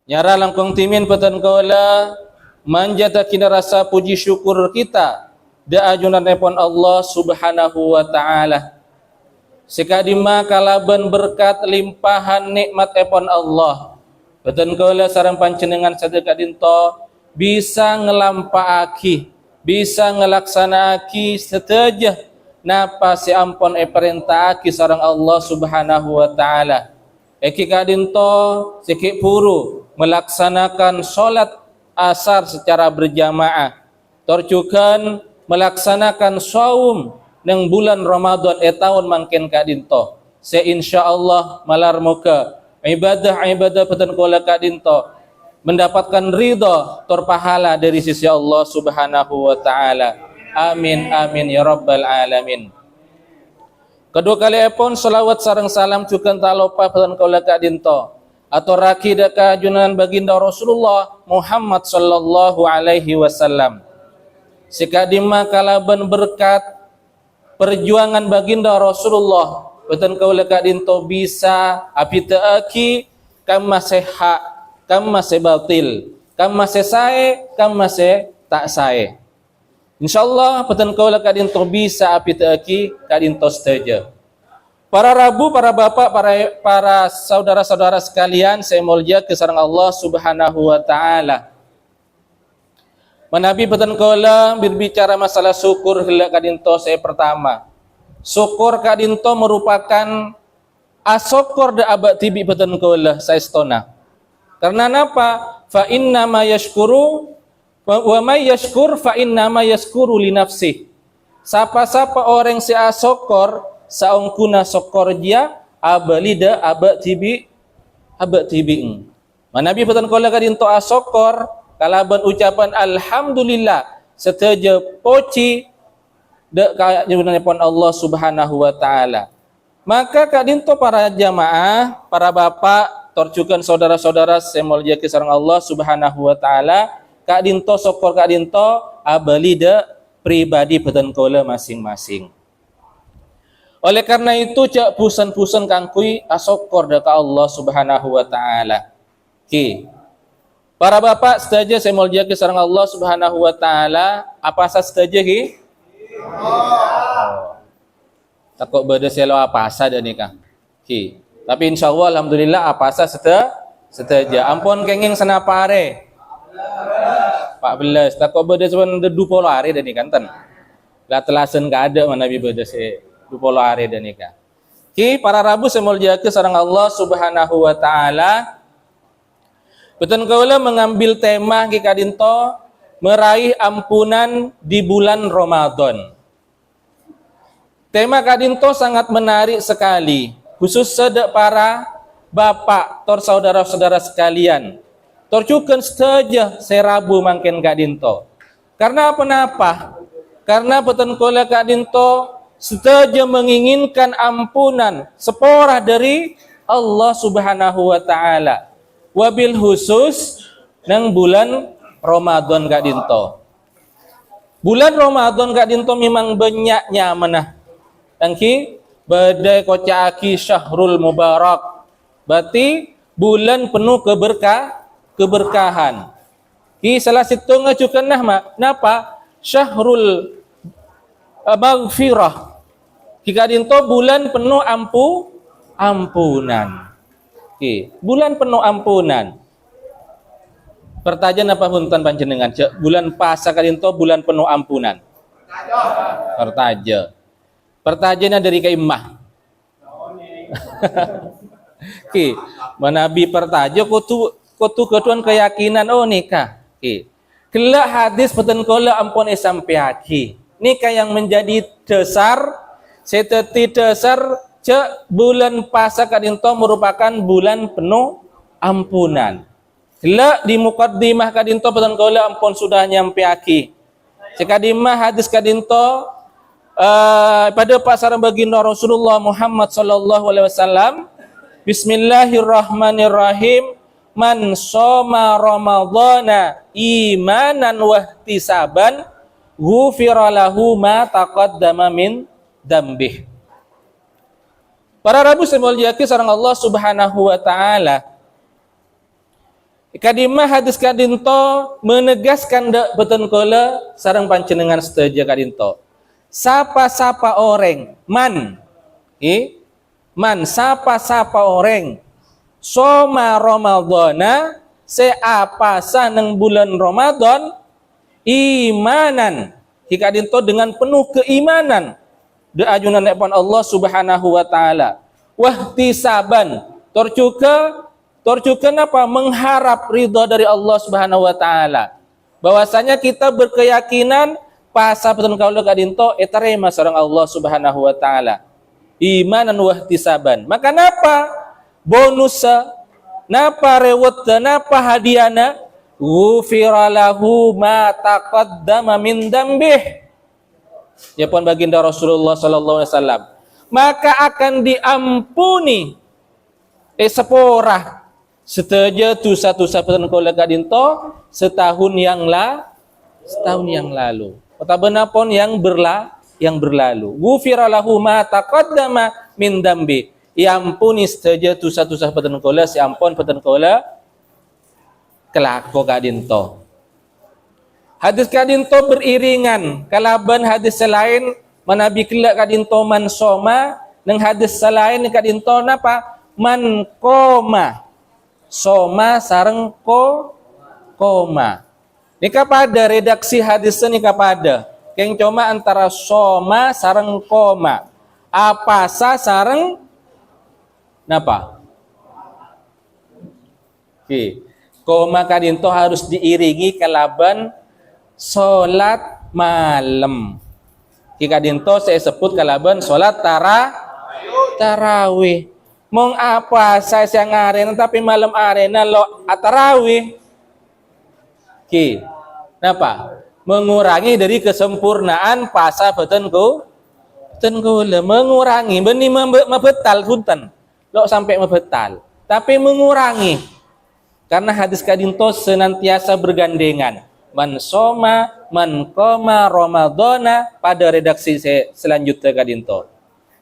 Nyara langkong timin petan kaula manjata kina rasa puji syukur kita da ajunan nepon Allah Subhanahu wa taala. Sekadima kalaban berkat limpahan nikmat epon Allah. Petan kaula sareng panjenengan sadaya dinto bisa ngelampaaki, bisa ngelaksanaaki setajah napa si ampon perintahaki sareng Allah Subhanahu wa taala. Eki kadinto sikit puru melaksanakan solat asar secara berjamaah. Torjukan melaksanakan saum nang bulan Ramadan tahun mangken kadinto. Se insyaallah malar muka ibadah petan kula kadinto mendapatkan ridha tor pahala dari sisi Allah Subhanahu wa taala. Amin amin ya rabbal alamin. Kedua kali pun salawat sareng salam cukan tak lupa petan kaula kadinto atau raki daka junan baginda Rasulullah Muhammad sallallahu alaihi wasallam. Sekadima kalaban berkat perjuangan baginda Rasulullah petan kaula kadinto bisa api taaki kam masih hak, kam masih batil, kam masih sae, kam masih tak sae. InsyaAllah petan kaula kadinto bisa api taaki kadinto setuju. Para rabu, para bapak, para saudara-saudara sekalian, saya mulia kesarang Allah Subhanahu wa taala. Manabi petan kaula berbicara masalah syukur hela kadinto saya pertama. Syukur kadinto merupakan asokor da abad tibi petan kaula saya stona. Karena napa? Fa inna ma yashkuru wa may yashkur fa inna ma yashkuru li nafsi. Sapa-sapa orang si asokor saungkuna sokor dia abalida abad tibi Manabi petan kaula kadinto asokor kalaban ucapan alhamdulillah seteja poci de kayunanipun Allah Subhanahu wa taala. Maka kadinto para jamaah, para bapak, torjukan saudara-saudara semulia kisarang Allah Subhanahu wa taala, kadinto sokor kadinto abalida pribadi petan kaula masing-masing. Oleh karena itu cak pusan-pusan kangkui asokor daka Allah Subhanahu wa taala. Para bapak setuju saya mulia kisarang Allah Subhanahu wa taala, apa sah setuju ki? Takut beda selo apa sah dan nikah. Tapi insyaallah alhamdulillah apa sah setuju. Ampun kenging senapare. 14. Takut beda cuman 20 hari dan nikah ten. Lah telasen ka ada mana bi beda se 20 hari dan nikah. Para rabu saya mulia kisarang Allah Subhanahu wa taala. Petan kaula mengambil tema kadinto meraih ampunan di bulan Ramadan. Tema kadinto sangat menarik sekali, khusus sedek para bapak, tor saudara-saudara sekalian. Torcukan saja serabu mangken kadinto. Karena apa? Karena petan kaula kadinto saja menginginkan ampunan seporah dari Allah Subhanahu wa taala. Wabil khusus nang bulan Ramadan kadinto. Bulan Ramadan kadinto memang banyaknya menah. Tangki badai kocaaki syahrul mubarak. Berarti bulan penuh keberkahan. Salah situ ngajukan napa? Syahrul maghfirah. Kadinto bulan penuh ampunan. Bulan penuh ampunan. Pertanyaan apa huntan panjenengan? Bulan puasa kadinto bulan penuh ampunan. Pertanyaannya dari kaimah. Manabi pertanya kutu ketuan keyakinan nikah. Kelak hadis petan kola ampun sampai haki. Nikah yang menjadi dasar seteti dasar bulan puasa kadinto merupakan bulan penuh ampunan. Kelak di mukaddimah kadinto petan kaula ampun sudah nyampe aki. Sekadimah hadis kadinto pada pasaran baginda Rasulullah Muhammad sallallahu alaihi wasallam, Bismillahirrahmanirrahim, man shoma ramadhana imanan wa ihtisaban ghufira lahu ma taqaddama min dambih. Para rabu semulia sareng Allah Subhanahu wa taala. Kadimah hadis kadinto menegaskan dak beten kola sareng pancenengan setuju kadinto. Sapa-sapa orang sapa-sapa orang soma Ramadana seapa saneng bulan Ramadan imanan hikadinto dengan penuh keimanan de ajunan nepon Allah Subhanahu wa taala wahtisaban torcukan apa mengharap ridha dari Allah Subhanahu wa taala bahwasanya kita berkeyakinan pasa petun kaula kadinto etarema sareng Allah Subhanahu wa taala imanan wahtisaban maka napa bonusnya napa rewetna napa hadiana ghufira lahu ma taqaddama min dambih ya pun baginda Rasulullah sallallahu alaihi wasallam maka akan diampuni seporah seteja tusa-tusa petun kaula kadinto setahun yang lalu atabenapun yang berlalu ghufira lahu ma taqaddama min dambi iampuni seteja tusa-tusa petun kaula siampun petun kaula kelako kadinto hadis kadinto beriringan kalaban hadis selain manabi kelak kadinto man soma nang hadis selain kadinto napa man koma soma sareng koma nika pada redaksi hadis nika pada keng cuma antara soma sareng koma apa sareng napa koma kadinto harus diiringi kalaban salat malam kadinto saya sebut kalaban salat tarawih mong apa saya siang arena tapi malam arena lo atarawih napa mengurangi dari kesempurnaan pasa betenku mengurangi beni mebetal punten lo sampai mebetal tapi mengurangi karena hadis kadinto senantiasa bergandengan man soma man qoma ramadhana pada redaksi selanjutnya kadinto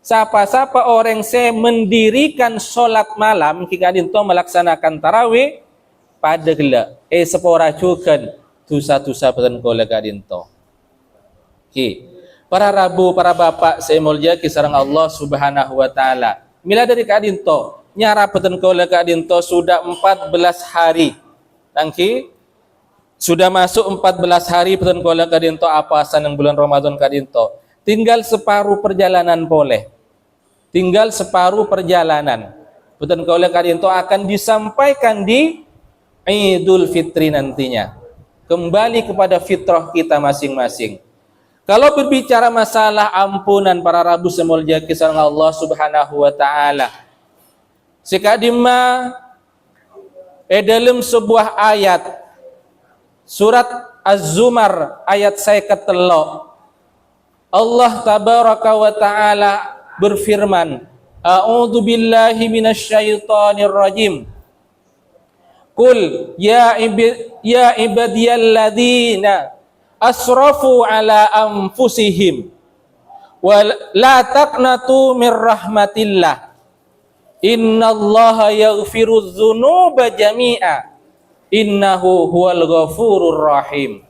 sapa-sapa orang mendirikan sholat malam kadinto melaksanakan tarawih pada gela sepora cukan tusa-tusa peten kola kadinto para rabu para bapak saya mulia kisarang Allah Subhanahu wa taala mila dari kadinto nyara peten kola kadinto sudah 14 hari nangki sudah masuk 14 hari peten kola kadinto apa sanang bulan Ramadan kadinto tinggal separuh perjalanan boleh tinggal separuh perjalanan peten kola kadinto akan disampaikan di Idul Fitri nantinya kembali kepada fitrah kita masing-masing. Kalau berbicara masalah ampunan para rabu semulja kisah Allah Subhanahu wa taala sekadima dalam sebuah ayat surat Az-Zumar ayat saya ketelo Allah tabaraka wa taala berfirman a'udzu billahi minasyaitonir rajim qul ya ibadiyalladzina asrafu ala anfusihim wa la taqnatu mir rahmatillah innallaha yaghfirudz dzunuba jami'a innahu huwal ghafurur rahim.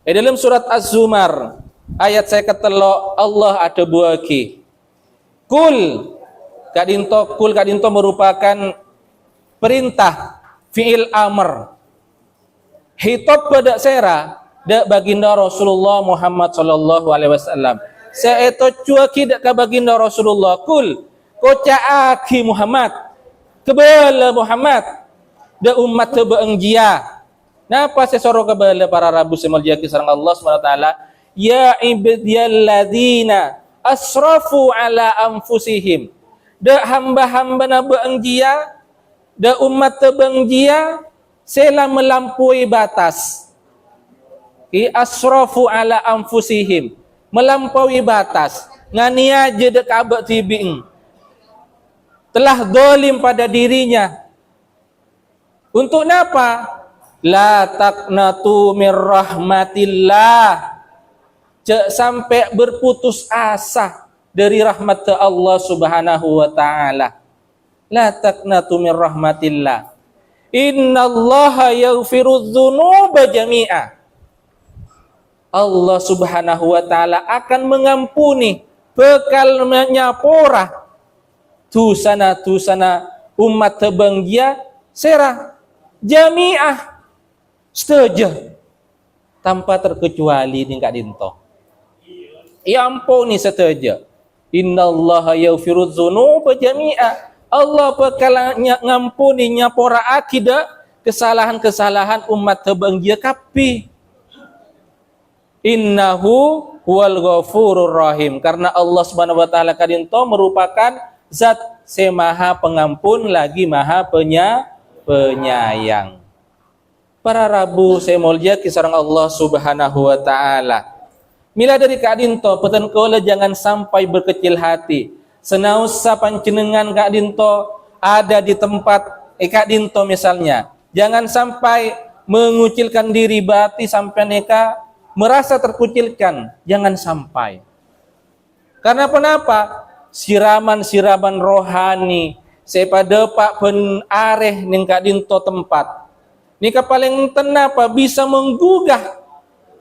Dalam surat Az-Zumar ayat saya ketelo Allah ada buaki kul kadinto merupakan perintah fi'il amr hitop pada sera dak baginda Rasulullah Muhammad sallallahu alaihi wasallam seeto cuaki dak ka baginda Rasulullah kul kocaaki Muhammad kebala Muhammad dak umat tebeenggia napa sesoro kebala para rabu semuljaki sareng Allah Subhanahu wa taala ya ibadiyalladzina asrafu ala anfusihim dak hamba-hamba na beenggia dak umat tebeenggia sela melampaui batas asrafu ala anfusihim melampaui batas ngania je dek abak tibing telah dolim pada dirinya untuk napa la taqnatu mir rahmatillah sampai berputus asa dari rahmat Allah Subhanahu wa taala la taqnatu mir rahmatillah Innallaha yaghfirudz dzunuba jami'a. Allah Subhanahu wa taala akan mengampuni bekal menyapora tusana umat tebanggia serah jami'ah setuju tanpa terkecuali tingkat dinto. Ya ampuni setuju. Innallaha yaghfirudz dzunuba jami'a. Allah bakal ngampuni nyapora akidah kesalahan-kesalahan umat tebanggia kapi. Innahu huwal ghafurur rahim. Karena Allah Subhanahu wa taala kadinto merupakan zat semaha pengampun lagi maha penyayang. Para rabu semolja kisarang Allah Subhanahu wa taala. Mila dari kadinto peten kaula jangan sampai berkecil hati. Senausa pancenengan kadinto ada di tempat kadinto misalnya. Jangan sampai mengucilkan diri bati sampai neka merasa terkucilkan, jangan sampai. Karena kenapa? Siraman-siraman rohani sepada pak pen areh ning kadinto tempat. Nika paling tenapa bisa menggugah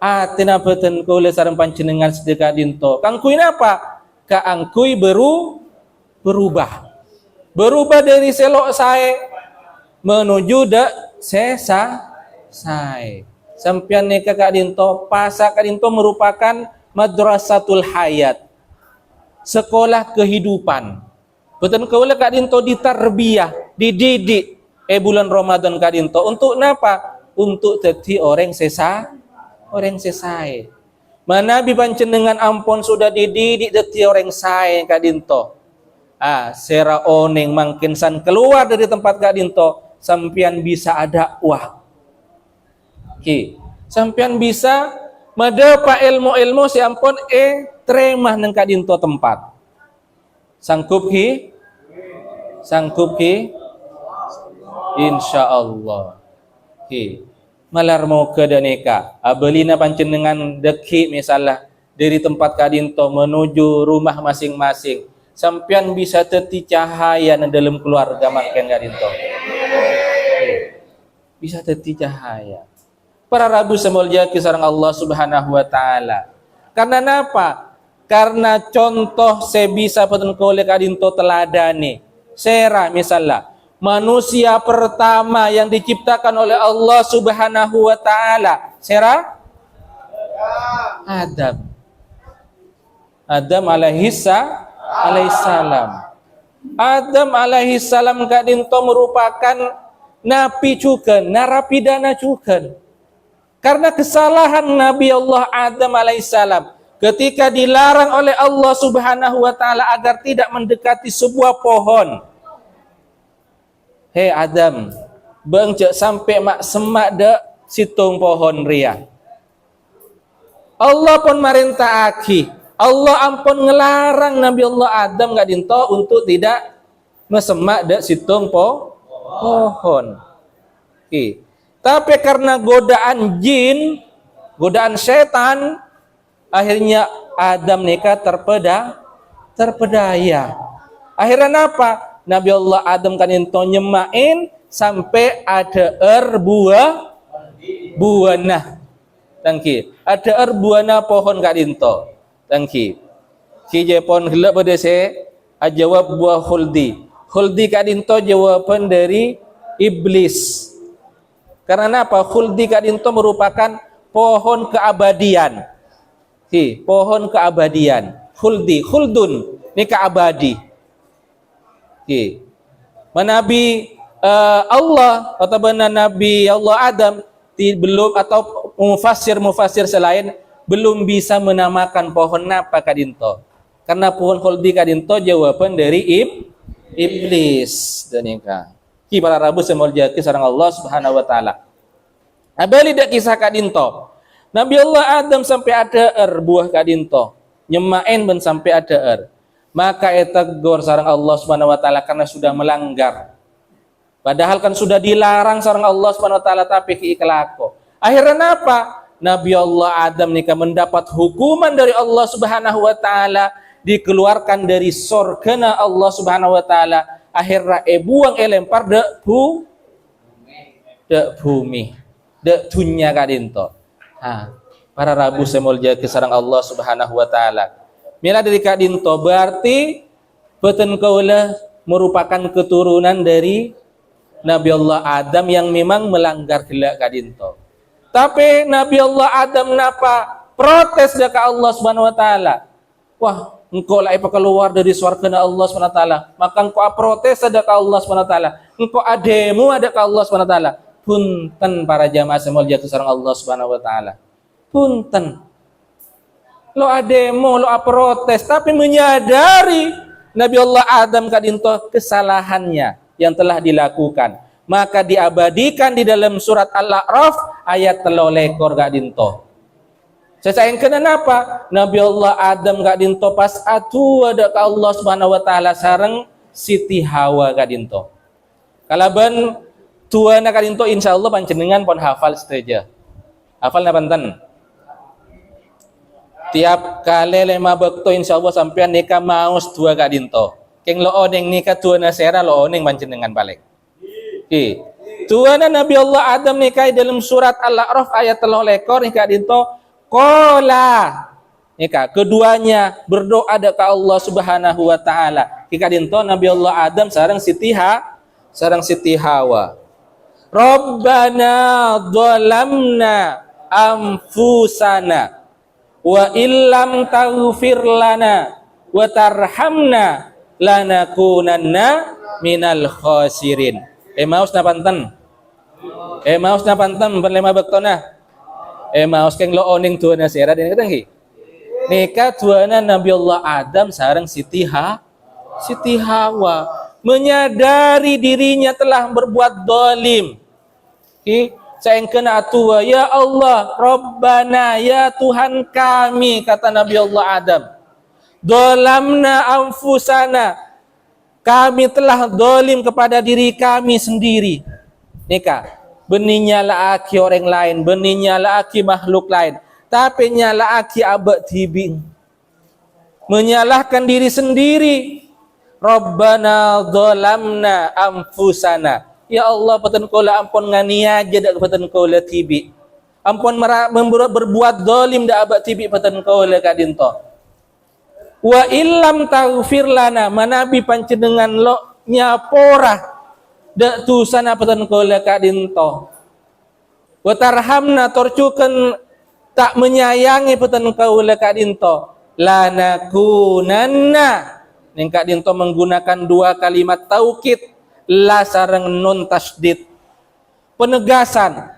atina beten kaula sareng panjenengan sedaya kadinto. Kangkuy napa? Kaangkuy berubah dari selok sae menuju sesa sae. Sampian neka kadinto pasa kadinto merupakan madrasatul hayat, sekolah kehidupan. Beten kaula kadinto ditarbiyah, dididik bulan Ramadan kadinto untuk napa? Untuk jadi orang sesae. Mana bi panjenengan ampun sudah dididik jadi orang sae kadinto. Sera oneng mangkin san keluar dari tempat kadinto sampian bisa ada sampian bisa madapa ilmu-ilmu si ampun tremah nang kadinto tempat. Sangkup ki? Insyaallah. Malar mau ke daneka. Abelina panjenengan deki misalnya dari tempat kadinto menuju rumah masing-masing. Sampian bisa teti cahaya nang dalam keluarga mangken kadinto. Bisa teti cahaya. Para rabu semolja kisarang Allah Subhanahu wa taala. Karena napa? Karena contoh sebisa peten kaula kadinto teladani. Sera misalnya manusia pertama yang diciptakan oleh Allah Subhanahu wa taala. Sera? Adam alaihissalam. Adam alaihissalam kadinto merupakan napi cuken, narapidana cuken. Karena kesalahan Nabi Allah Adam alaihissalam ketika dilarang oleh Allah Subhanahu wa taala agar tidak mendekati sebuah pohon. Hei Adam, bencek sampai mak semak de situng pohon ria. Allah pun merintah aki. Allah ampun ngelarang Nabi Allah Adam gak dinto untuk tidak mesemak de situng pohon. Tapi karena godaan jin, godaan setan, akhirnya Adam nikah terpedaya. Akhirnya apa? Nabi Allah Adam kan ento nyemain sampai ada buana. Tangki. Ada buana pohon kak dinto. Tangki. Ki jepon gelap bedese jawab buah khuldi. Khuldi kak dinto jawaban dari iblis. Karena apa? Khuldi kadinto merupakan pohon keabadian. Pohon keabadian. Khuldun, ini keabadi. Nabi Allah atau benar Nabi Allah Adam belum atau mufasir selain belum bisa menamakan pohon apa kadinto. Karena pohon khuldi kadinto jawaban dari iblis dan nikah. Para rabu semolja kisarang Allah Subhanahu wa taala. Abali dak kisah kadinto. Nabi Allah Adam sampai ada buah kadinto. Nyemain ben sampai ada Maka etegor sarang Allah Subhanahu wa taala karena sudah melanggar. Padahal kan sudah dilarang sarang Allah Subhanahu wa taala tapi kiiklako. Akhirnya apa? Nabi Allah Adam nikah mendapat hukuman dari Allah Subhanahu wa taala, dikeluarkan dari surga Allah Subhanahu wa taala. Akhirnya buang lempar de dek bumi, dek dunya kadinto. Para rabu semolja kesarang Allah Subhanahu wa taala. Mila dari kadinto berarti beten kaula merupakan keturunan dari Nabi Allah Adam yang memang melanggar gelak kadinto. Tapi Nabi Allah Adam napa protes ke Allah Subhanahu wa taala. Wah, engkau lah keluar dari surga Allah Subhanahu wa taala, maka engkau protes ada ke Allah Subhanahu wa taala. Engkau ademu ada ke Allah Subhanahu wa taala. Punten para jamaah semua jatuh sareng Allah Subhanahu wa taala. Punten. Lo ademo, lo protes, tapi menyadari Nabi Allah Adam kadinto kesalahannya yang telah dilakukan. Maka diabadikan di dalam surat Al-A'raf ayat 13 kadinto. Saya kenapa Nabi Allah Adam kadinto pas atu ada ke Allah Subhanahu wa taala sareng Siti Hawa kadinto. Kalaban tuana kadinto insyaallah panjenengan pun hafal saja. Hafal na panten. Tiap kali lema bekto insyaallah sampean nikah maus dua kadinto. Keng lo oneng nikah tuana sera lo oneng panjenengan balik. Tuana Nabi Allah Adam nikah dalam surat Al-A'raf ayat 13 nikah kadinto. Kola nikah keduanya berdoa ada ke Allah Subhanahu wa taala. Kikadinto Nabi Allah Adam sareng Siti Hawa. Rabbana dhalamna anfusana wa illam taghfir lana wa tarhamna lanakunanna minal khasirin. Maus na panten. Maus na panten berlema bektona. Maus keng lo oning tuana sera den ketenghi. Nikah tuana Nabi Allah Adam sareng Siti Hawa menyadari dirinya telah berbuat dolim. Saya kena tua ya Allah Rabbana ya Tuhan kami kata Nabi Allah Adam. Dolamna anfusana kami telah dolim kepada diri kami sendiri. Nikah benihnya laki orang lain, benihnya laki makhluk lain, tapi nyala aki abad tibing, menyalahkan diri sendiri. Rabbana dhalamna anfusana, ya Allah peten kola ampun ngania aja dak peten kola tibi, ampun berbuat dolim dak abad tibi peten kola kadinto. Wa illam taghfir lana manabi pancenengan lo nyapora dak tu sana peten kola kadinto. Wa tarhamna torcuken tak menyayangi peten kaula kadinto. Lanakunanna ning kadinto menggunakan dua kalimat taukid la sareng nun tasdid. Penegasan.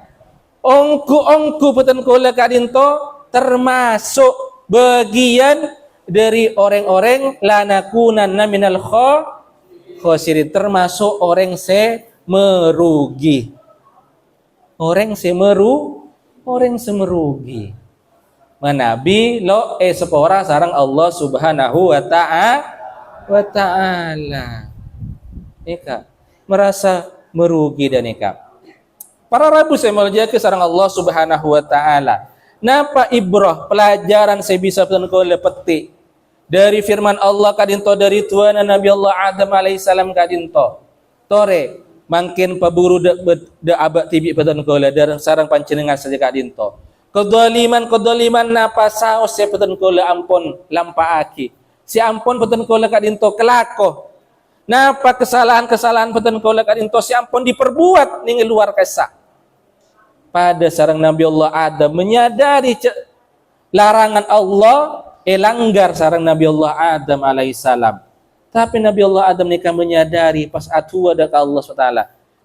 Ongku peten kaula kadinto termasuk bagian dari orang-orang lanakunanna minal khosirin, termasuk orang merugi. Orang semerugi. Manabi lo sepora sarang Allah Subhanahu wa ta'ala. Nika merasa merugi dan nika. Para rabu saya melajaki sarang Allah Subhanahu wa ta'ala. Napa ibrah pelajaran saya bisa petik dari firman Allah kadinto dari Tuhan Nabi Allah Adam alaihissalam kadinto. Tore mungkin paburu de abak tibi peten kola darang sarang pancenengan saja kadinto. Kedoliman napa saos ya peten kola ampun lampaaki. Si ampun peten kola kadinto kelako. Napa kesalahan peten kola kadinto si ampun diperbuat ning luar kesa. Pada sarang Nabi Allah Adam menyadari larangan Allah langgar sarang Nabi Allah Adam alaihissalam. Tapi Nabi Allah Adam nikah menyadari pas atu ada ke Allah SWT.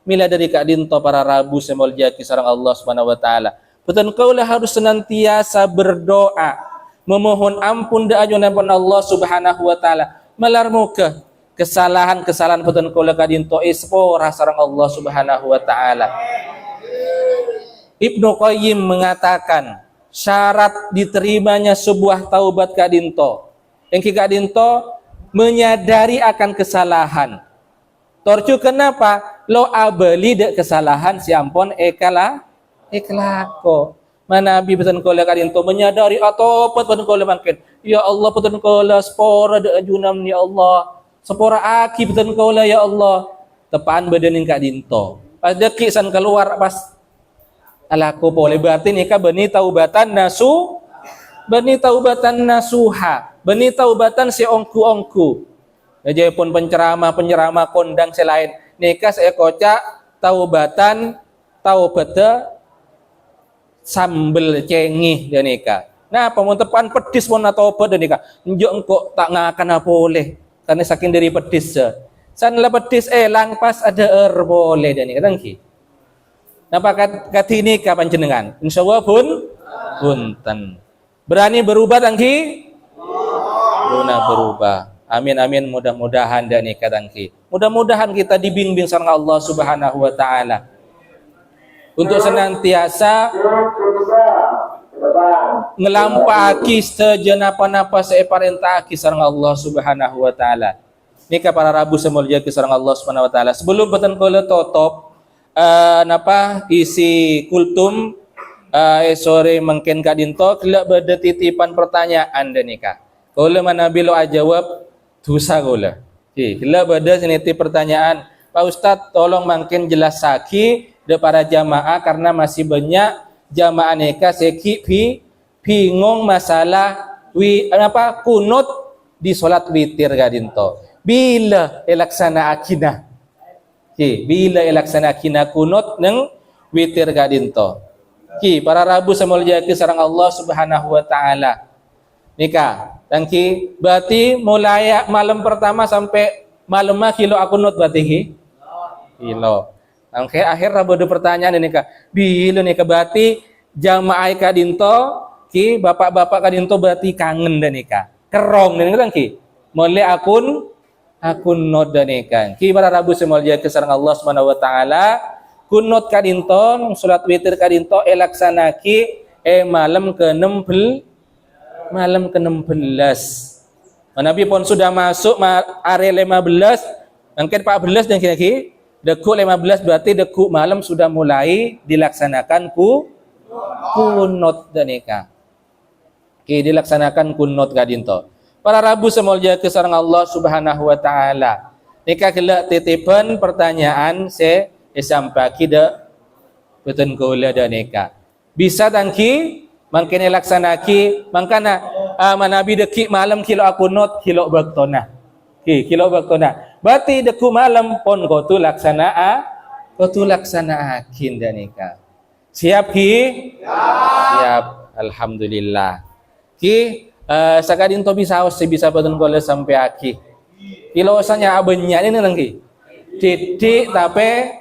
Mila dari kadinto para rabu semol jaki sarang Allah Subhanahu wa taala. Betul kaulah harus senantiasa berdoa, memohon ampun da ajunan Allah Subhanahu wa taala. Melarmuka kesalahan-kesalahan betul kaulah kadinto espora sarang Allah Subhanahu wa taala. Ibnu Qayyim mengatakan syarat diterimanya sebuah taubat kadinto. Yang kadinto menyadari akan kesalahan. Torcu kenapa? Lo abeli dek kesalahan si ampun eklako. Manabi peten kola kadinto menyadari atau peten kola makin. Ya Allah peten kola spora dek ajunam ya Allah. Spora aki peten kola ya Allah. Tepaan badan kadinto. pas deki san keluar pas alaku boleh berarti nikah beni taubatan nasuha, beni taubatan si ongku aja pun penceramah kondang selain nikah saya kocak taubatan sambel cengih dan nikah. Nah, pemuntepan pedis pun atau apa dan nikah. Njuk engkau tak ngakan apa boleh karena saking dari pedis. San la pedis lang pas ada boleh dan nikah tangki. Napa kati nikah panjenengan? Insyaallah punten. Berani berubah tangki? Berubah. Amin mudah-mudahan dan nikah tangki. Mudah-mudahan kita dibimbing sama Allah Subhanahu wa taala untuk senantiasa ngelampaki sejenapa-napa separentaki sareng Allah Subhanahu wa taala. Nika para rabu semulya ki sareng Allah Subhanahu wa taala. Sebelum beten kula tutup isi kultum sore mungkin kadinto kelak bade titipan pertanyaan dan nikah. Kula manabilo ajawab dosa kula. Kelak bade siniti pertanyaan. Pak Ustadz tolong makin jelas saki de para jamaah karena masih banyak jamaah nikah seki bingung masalah kunut di sholat witir kadinto. Bila elaksana akinah. Bila elaksana akinah kunut neng witir kadinto. Para rabu semulya ki sareng Allah Subhanahu wa taala. Nikah. Tangki berarti mulai malam pertama sampai malam kilo akunut berarti kilo. Angke akhir rabu pertanyaan ini kak. Bila nikah berarti jamaah kadinto ki bapak-bapak kadinto berarti kangen dan nikah. Kerong dan nikah ki. Mulai akun not dan nikah. Ki para rabu semulya ki sareng Allah Subhanahu wa taala kunut kadinto salat witir kadinto elaksanaki malam ke-16 Nabi pun sudah masuk area 15 mungkin 14 dan kira-kira deku 15 berarti deku malam sudah mulai dilaksanakan kunut dan nikah. Dilaksanakan kunut kadinto. Para rabu semulya ke sareng Allah Subhanahu wa taala. Nikah kelak titipan pertanyaan sampai kida beten kula dan nikah. Bisa tangki mungkin laksanaki mangkana manabi deki malam kilo akunut kilo baktona. Kilo baktona. Berarti deku malam pon kotu laksanaakin dan nikah. Siap Siap. Alhamdulillah. Sakadin to bisa beten kula sampai aki. Kilo usahanya abenya ini nangki. Didik tapi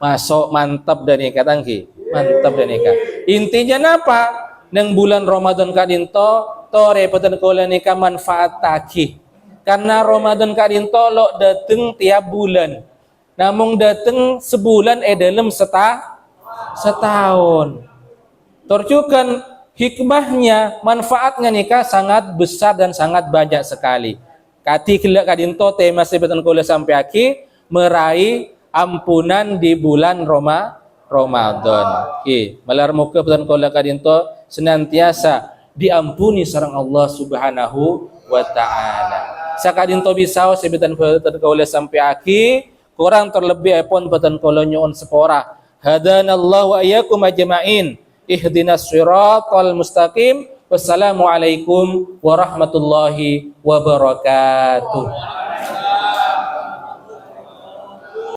masuk mantap dan nikah tangki. Mantap dan nikah. Intinya napa? Neng bulan Ramadan kadinto tore peten kula nikah manfaat taki. Karena Ramadan kadinto lo dateng tiap bulan. Namun dateng sebulan dalam setahun. Tercukan hikmahnya, manfaatnya nikah sangat besar dan sangat banyak sekali. Kati kelak kadinto tema sebeten kula sampai aki meraih ampunan di bulan Ramadan. Malar muka petan kula kadinto senantiasa diampuni sareng Allah Subhanahu wa taala. Sakadinto bisao sebetan petan kula sampai aki kurang terlebih pun petan kula nyuun sepora. Hadanallahu wa iyyakum ajmain. Ihdinas siratal mustaqim. Wassalamualaikum warahmatullahi wabarakatuh.